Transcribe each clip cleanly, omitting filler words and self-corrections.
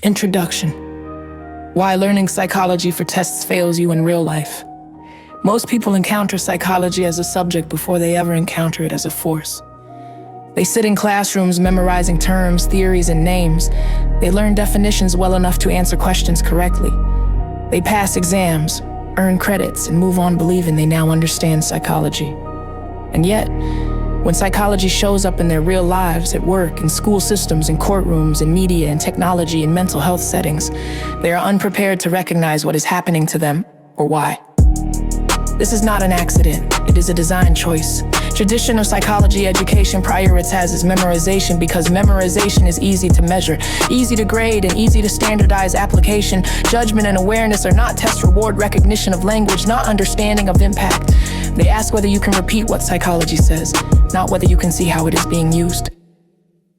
Introduction. Why learning psychology for tests fails you in real life. Most people encounter psychology as a subject before they ever encounter it as a force. They sit in classrooms memorizing terms, theories, and names. They learn definitions well enough to answer questions correctly. They pass exams, earn credits, and move on believing they now understand psychology. And yet, when psychology shows up in their real lives, at work, in school systems, in courtrooms, in media, in technology, in mental health settings, they are unprepared to recognize what is happening to them or why. This is not an accident, it is a design choice. Traditional psychology education prioritizes memorization because memorization is easy to measure, easy to grade, and easy to standardize application. Judgment and awareness are not test-reward recognition of language, not understanding of impact. They ask whether you can repeat what psychology says, not whether you can see how it is being used.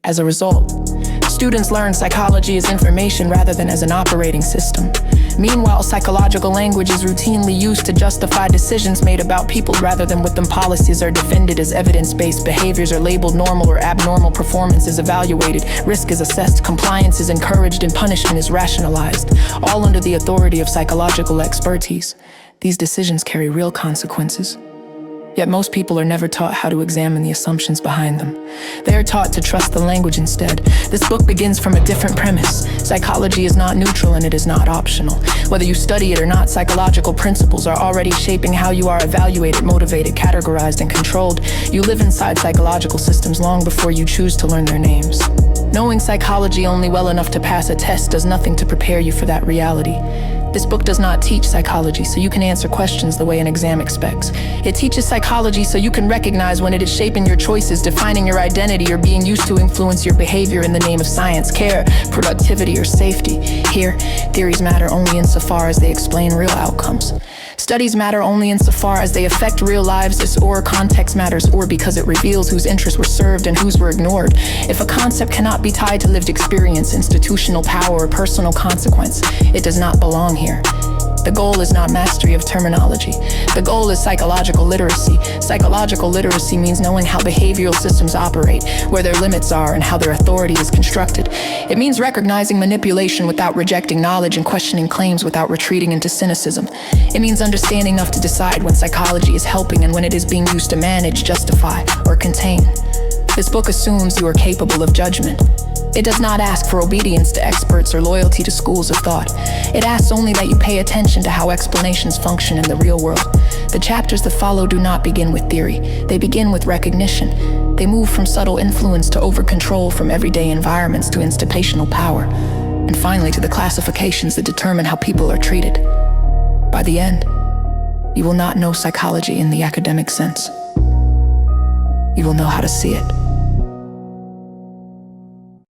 As a result, students learn psychology as information rather than as an operating system. Meanwhile, psychological language is routinely used to justify decisions made about people rather than with them. Policies are defended as evidence-based, behaviors are labeled normal or abnormal, performance is evaluated, risk is assessed, compliance is encouraged, and punishment is rationalized, all under the authority of psychological expertise. These decisions carry real consequences. Yet most people are never taught how to examine the assumptions behind them. They are taught to trust the language instead. This book begins from a different premise. Psychology is not neutral and it is not optional. Whether you study it or not, psychological principles are already shaping how you are evaluated, motivated, categorized, and controlled. You live inside psychological systems long before you choose to learn their names. Knowing psychology only well enough to pass a test does nothing to prepare you for that reality. This book does not teach psychology so you can answer questions the way an exam expects. It teaches psychology so you can recognize when it is shaping your choices, defining your identity, or being used to influence your behavior in the name of science, care, productivity, or safety. Here, theories matter only insofar as they explain real outcomes. Studies matter only insofar as they affect real lives, or context matters, or because it reveals whose interests were served and whose were ignored. If a concept cannot be tied to lived experience, institutional power, or personal consequence, it does not belong here. The goal is not mastery of terminology. The goal is psychological literacy. Psychological literacy means knowing how behavioral systems operate, where their limits are, and how their authority is constructed. It means recognizing manipulation without rejecting knowledge and questioning claims without retreating into cynicism. It means understanding enough to decide when psychology is helping and when it is being used to manage, justify, or contain. This book assumes you are capable of judgment. It does not ask for obedience to experts or loyalty to schools of thought. It asks only that you pay attention to how explanations function in the real world. The chapters that follow do not begin with theory. They begin with recognition. They move from subtle influence to over-control, from everyday environments to institutional power, and finally to the classifications that determine how people are treated. By the end, you will not know psychology in the academic sense. You will know how to see it.